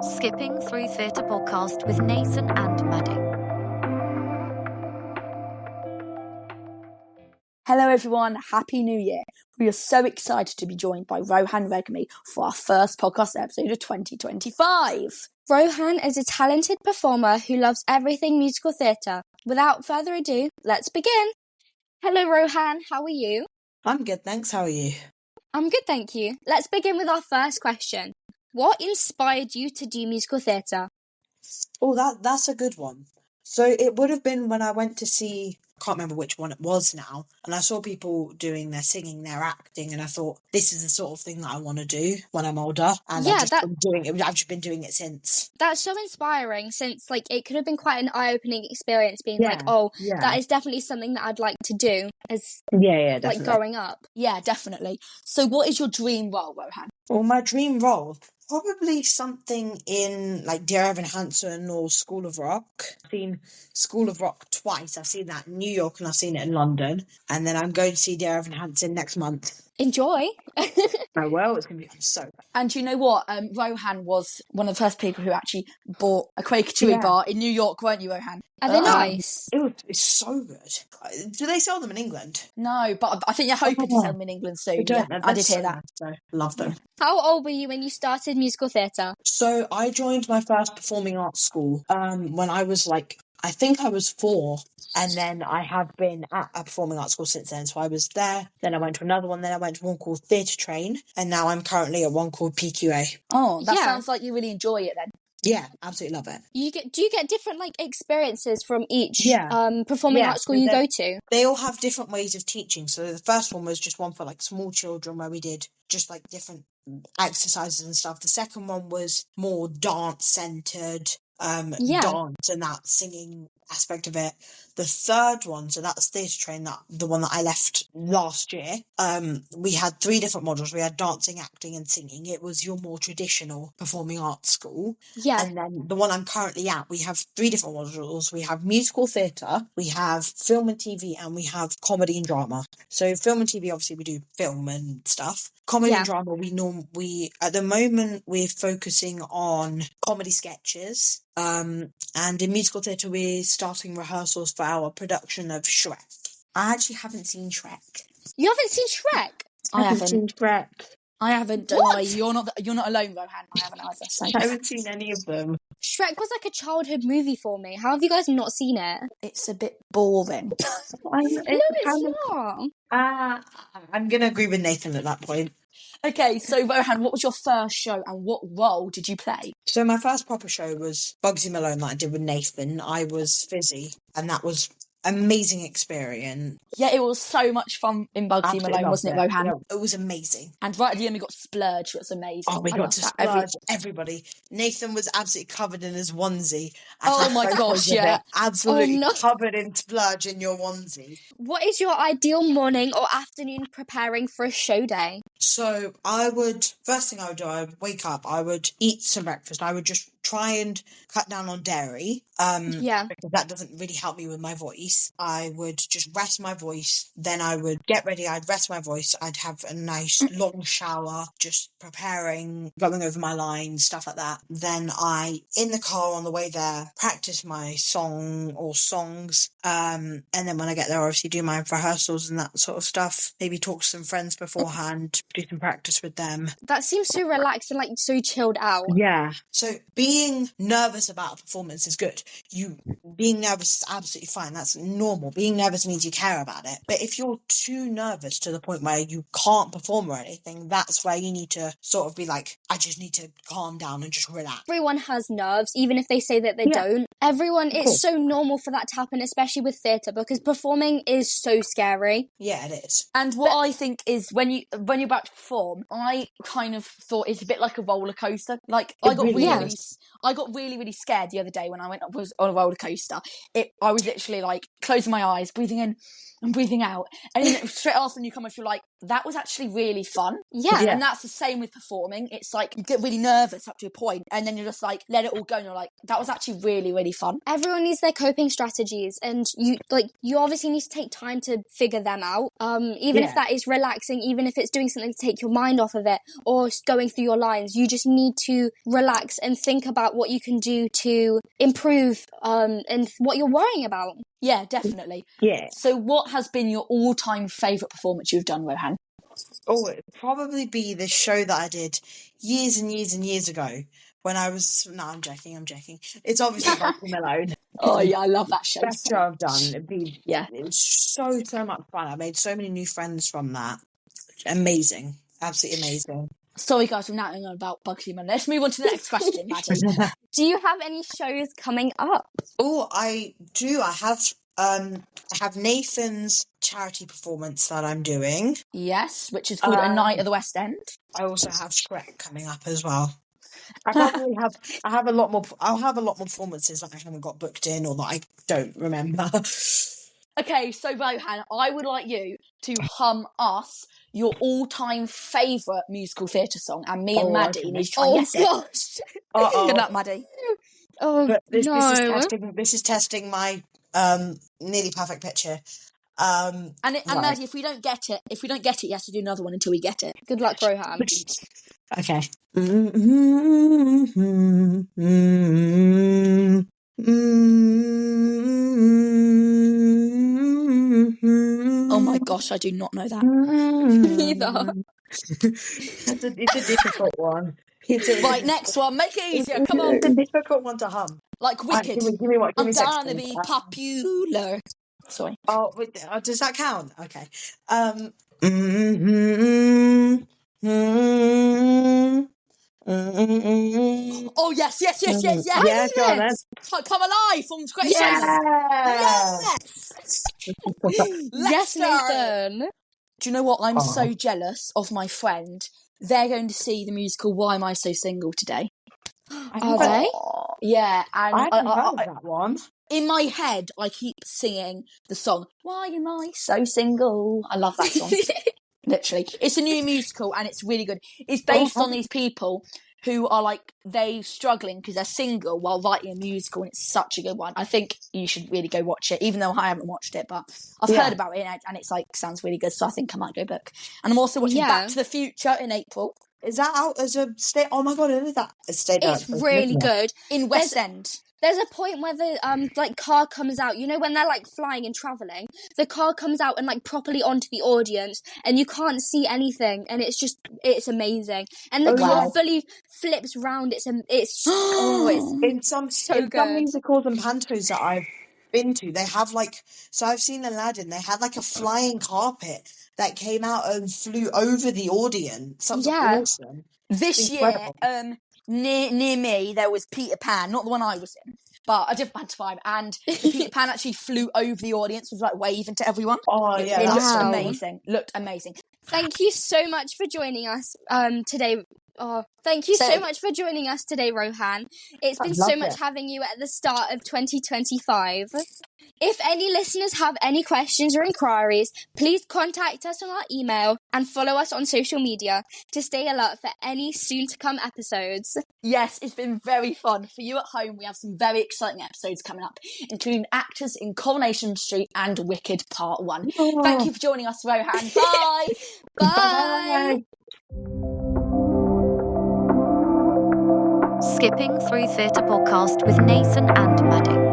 Skipping Through Theatre podcast with Nathan and Maddie. Hello everyone, Happy New Year. We are so excited to be joined by Rohan and Regmi for our first podcast episode of 2025. Rohan is a talented performer who loves everything musical theatre. Without further ado, let's begin. Hello Rohan, how are you? I'm good, thanks. How are you? I'm good, thank you. Let's begin with our first question. What inspired you to do musical theatre? Oh, that's a good one. So it would have been when I went to see, I can't remember which one it was now, and I saw people doing their singing, their acting, and I thought, this is the sort of thing that I want to do when I'm older, and I've just been doing it since. That's so inspiring, since it could have been quite an eye-opening experience being that is definitely something that I'd like to do as definitely. Growing up. Yeah, definitely. So what is your dream role, Rohan? Well, my dream role, probably something in Dear Evan Hansen or School of Rock. I've seen School of Rock twice. I've seen that in New York and I've seen it in London. And then I'm going to see Dear Evan Hansen next month. Enjoy. Oh, well, it's going to be so. And you know what? Rohan was one of the first people who actually bought a Quaker Chewy bar in New York, weren't you, Rohan? Are they nice? It's so good. Do they sell them in England? No, but I think they're hoping to sell them in England soon. Yeah, I did hear that. So love them. How old were you when you started musical theatre? So I joined my first performing arts school when I was I think I was 4, and then I have been at a performing arts school since then. So I was there, then I went to another one, then I went to one called Theatre Train, and now I'm currently at one called PQA. Oh, that sounds like you really enjoy it then. Yeah, absolutely love it. Do you get different experiences from each performing arts school you go to? They all have different ways of teaching. So the first one was just one for small children where we did just different exercises and stuff. The second one was more dance centered, dance and that singing aspect of it. The third one, so that's Theatre Train, the one that I left last year, we had 3 different modules. We had dancing, acting and singing. It was your more traditional performing arts school. Yeah. And then the one I'm currently at, we have 3 different modules. We have musical theatre, we have film and TV, and we have comedy and drama. So film and TV, obviously we do film and stuff. Comedy and drama, we at the moment we're focusing on comedy sketches. And in musical theatre, we're starting rehearsals for our production of Shrek. I actually haven't seen Shrek. You haven't seen Shrek? I haven't seen Shrek. I haven't. Don't worry, you're not alone, Rohan. I haven't either. So. I haven't seen any of them. Shrek was a childhood movie for me. How have you guys not seen it? It's a bit boring. No, it's not. I'm going to agree with Nathan at that point. Okay, so Rohan, what was your first show and what role did you play? So my first proper show was Bugsy Malone that I did with Nathan. I was Fizzy, and that was amazing experience. Yeah, it was so much fun in Bugsy Malone, wasn't it, Rohan? It was amazing. And right at the end we got Splurge, which was amazing. Oh, we got to Splurge everybody. Nathan was absolutely covered in his onesie. Oh my gosh, yeah. Absolutely covered in Splurge in your onesie. What is your ideal morning or afternoon preparing for a show day? So first thing I would do, I would wake up, I would eat some breakfast. I would just try and cut down on dairy. Because that doesn't really help me with my voice. I would just rest my voice. Then I would get ready. I'd rest my voice. I'd have a nice long shower, just preparing, going over my lines, stuff like that. Then in the car on the way there, practice my song or songs. And then when I get there, obviously do my rehearsals and that sort of stuff. Maybe talk to some friends beforehand, do some practice with them. That seems so relaxed and so chilled out. Yeah. So being nervous about a performance is good. Being nervous is absolutely fine. That's normal. Being nervous means you care about it. But if you're too nervous to the point where you can't perform or anything, that's where you need to sort of be I just need to calm down and just relax. Everyone has nerves, even if they say that they don't. It's so normal for that to happen, especially with theatre, because performing is so scary. Yeah, it is. And what I think is when you're about to perform, I kind of thought it's a bit like a roller coaster. I got really, really scared the other day when I was on a roller coaster. I was literally closing my eyes, breathing in and breathing out. And then straight after you come off, you're like, that was actually really fun. Yeah. And that's the same with performing. It's you get really nervous up to a point and then you're just let it all go and you're like, that was actually really, really fun. Everyone needs their coping strategies and you obviously need to take time to figure them out. Even if that is relaxing, even if it's doing something to take your mind off of it or going through your lines, you just need to relax and think about what you can do to improve and what you're worrying about. Yeah, definitely. Yeah. So what has been your all-time favourite performance you've done, Rohan? Oh, it'd probably be the show that I did years and years and years ago when I was... No, I'm joking. It's obviously Bucky Malone. Oh, yeah, I love that show. Best show I've done. It was so much fun. I made so many new friends from that. Amazing. Absolutely amazing. Sorry, guys, I'm nattering on about Bugsy Malone. Let's move on to the next question, Maddie. Do you have any shows coming up? Oh, I do. I have Nathan's charity performance that I'm doing. Yes, which is called A Night at the West End. I also have Shrek coming up as well. I have a lot more. I'll have a lot more performances that I haven't got booked in or that I don't remember. Okay, so Rohan, I would like you to hum us your all-time favourite musical theatre song, and me and Maddie need to try and guess it. Oh gosh! Good luck, Maddie. Oh but this no! This is testing my nearly perfect picture. And Maddie, if we don't get it, you have to do another one until we get it. Good luck, Rohan. Okay. Oh my gosh, I do not know that. Neither. It's a difficult one. Right, next one. Make it easier. Come on. It's a difficult one to hum. Like Wicked. Give me I'm six gonna seconds. be popular. Sorry. Oh, wait, does that count? Okay. Oh yes. Yeah, go on then. Come Alive from Great Yeah. Yes. Yes, Nathan. Do you know what? I'm so jealous of my friend. They're going to see the musical Why Am I So Single today. Are they? Yeah, and I haven't heard of that one. In my head, I keep singing the song Why Am I So Single. I love that song. Literally. It's a new musical and it's really good. It's based on these people who are like, they struggling because they're single while writing a musical, and it's such a good one. I think you should really go watch it, even though I haven't watched it, but I've heard about it and it's like, sounds really good, so I think I might go book. And I'm also watching Back to the Future in April. Is that out as a state? Oh my god, is that a state? It's really good. In West End. There's a point where the car comes out, you know, when they're like flying and traveling, the car comes out and like properly onto the audience and you can't see anything, and it's amazing. And the car fully flips round. It's in some good. musicals and pantos that I've been to, they have like, so I've seen Aladdin, they had like a flying carpet that came out and flew over the audience. Something awesome. This year, near me, there was Peter Pan, not the one I was in, but a different pantomime, and Peter Pan actually flew over the audience, was like waving to everyone. It looked amazing. Thank you so much for joining us today. Thank you so much for joining us today, Rohan. It's been so much having you at the start of 2025. If any listeners have any questions or inquiries, please contact us on our email and follow us on social media to stay alert for any soon-to-come episodes. Yes, it's been very fun. For you at home, we have some very exciting episodes coming up, including Actors in Coronation Street and Wicked Part 1. Thank you for joining us, Rohan. Bye! Bye! Skipping Through Theatre podcast with Nathan and Maddie.